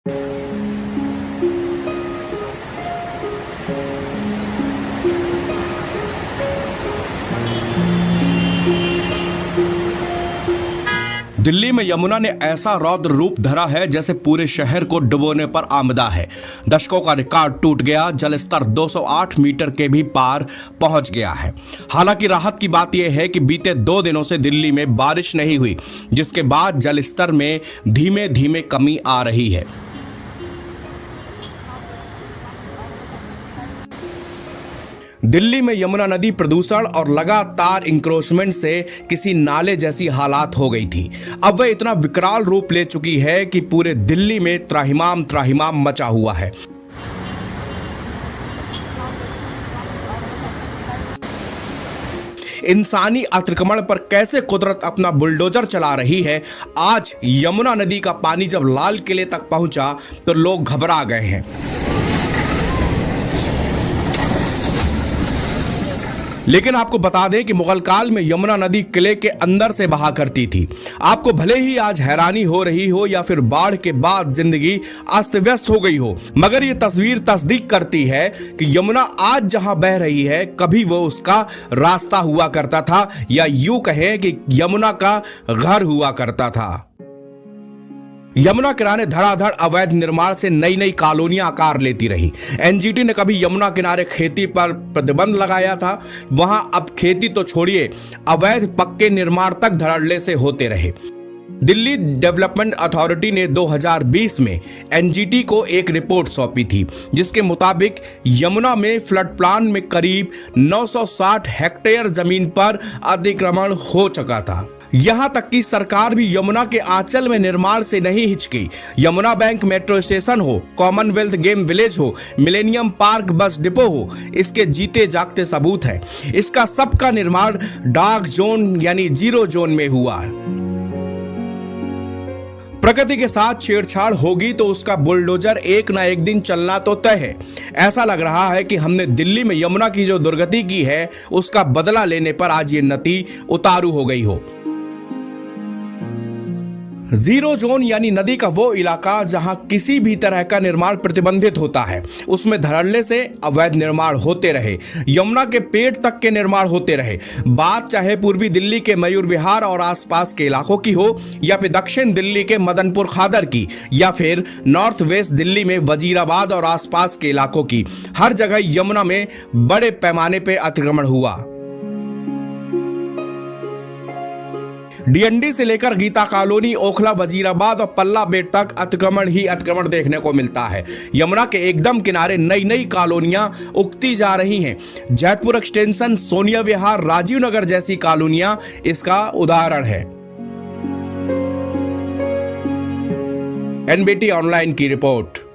दिल्ली में यमुना ने ऐसा रौद्र रूप धरा है जैसे पूरे शहर को डुबोने पर आमदा है। दशकों का रिकॉर्ड टूट गया, जलस्तर 208 मीटर के भी पार पहुंच गया है। हालांकि राहत की बात यह है कि बीते 2 दिनों से दिल्ली में बारिश नहीं हुई, जिसके बाद जलस्तर में धीमे धीमे कमी आ रही है। दिल्ली में यमुना नदी प्रदूषण और लगातार इंक्रोचमेंट से किसी नाले जैसी हालात हो गई थी। अब वह इतना विकराल रूप ले चुकी है कि पूरे दिल्ली में त्राहिमाम त्राहिमाम मचा हुआ है। इंसानी अतिक्रमण पर कैसे कुदरत अपना बुलडोजर चला रही है। आज यमुना नदी का पानी जब लाल किले तक पहुंचा तो लोग घबरा गए हैं। लेकिन आपको बता दें कि मुगल काल में यमुना नदी किले के अंदर से बहा करती थी। आपको भले ही आज हैरानी हो रही हो या फिर बाढ़ के बाद जिंदगी अस्त व्यस्त हो गई हो, मगर ये तस्वीर तस्दीक करती है कि यमुना आज जहां बह रही है, कभी वो उसका रास्ता हुआ करता था, या यूं कहें कि यमुना का घर हुआ करता था। यमुना किनारे धड़ाधड़ अवैध निर्माण से नई नई कॉलोनियां आकार लेती रही। एनजीटी ने कभी यमुना किनारे खेती पर प्रतिबंध लगाया था, वहां अब खेती तो छोड़िए, अवैध पक्के निर्माण तक धड़ल्ले से होते रहे। दिल्ली डेवलपमेंट अथॉरिटी ने 2020 में एनजीटी को एक रिपोर्ट सौंपी थी, जिसके मुताबिक यमुना में फ्लड प्लान में करीब 960 हेक्टेयर जमीन पर अतिक्रमण हो चुका था। यहां तक कि सरकार भी यमुना के आंचल में निर्माण से नहीं हिचकी। यमुना बैंक मेट्रो स्टेशन हो, कॉमनवेल्थ गेम विलेज हो, मिलेनियम पार्क बस डिपो हो, इसके जीते जागते सबूत हैं। इसका सबका निर्माण डार्क जोन यानी जीरो जोन में हुआ है। प्रकृति के साथ छेड़छाड़ होगी तो उसका बुलडोजर एक ना एक दिन चलना तो तय है। ऐसा लग रहा है कि हमने दिल्ली में यमुना की जो दुर्गति की है, उसका बदला लेने पर आज ये नदी उतारू हो गई हो। जीरो जोन यानी नदी का वो इलाका जहां किसी भी तरह का निर्माण प्रतिबंधित होता है, उसमें धड़ल्ले से अवैध निर्माण होते रहे, यमुना के पेट तक के निर्माण होते रहे। बात चाहे पूर्वी दिल्ली के मयूर विहार और आसपास के इलाकों की हो, या फिर दक्षिण दिल्ली के मदनपुर खादर की, या फिर नॉर्थ वेस्ट दिल्ली में वजीराबाद और आसपास के इलाकों की, हर जगह यमुना में बड़े पैमाने पर अतिक्रमण हुआ। डीएनडी से लेकर गीता कॉलोनी, ओखला, वजीराबाद और पल्ला बेट तक अतिक्रमण ही अतिक्रमण देखने को मिलता है। यमुना के एकदम किनारे नई नई कॉलोनियां उगती जा रही हैं। जैतपुर एक्सटेंशन, सोनिया विहार, राजीव नगर जैसी कॉलोनियां इसका उदाहरण है। एनबीटी ऑनलाइन की रिपोर्ट।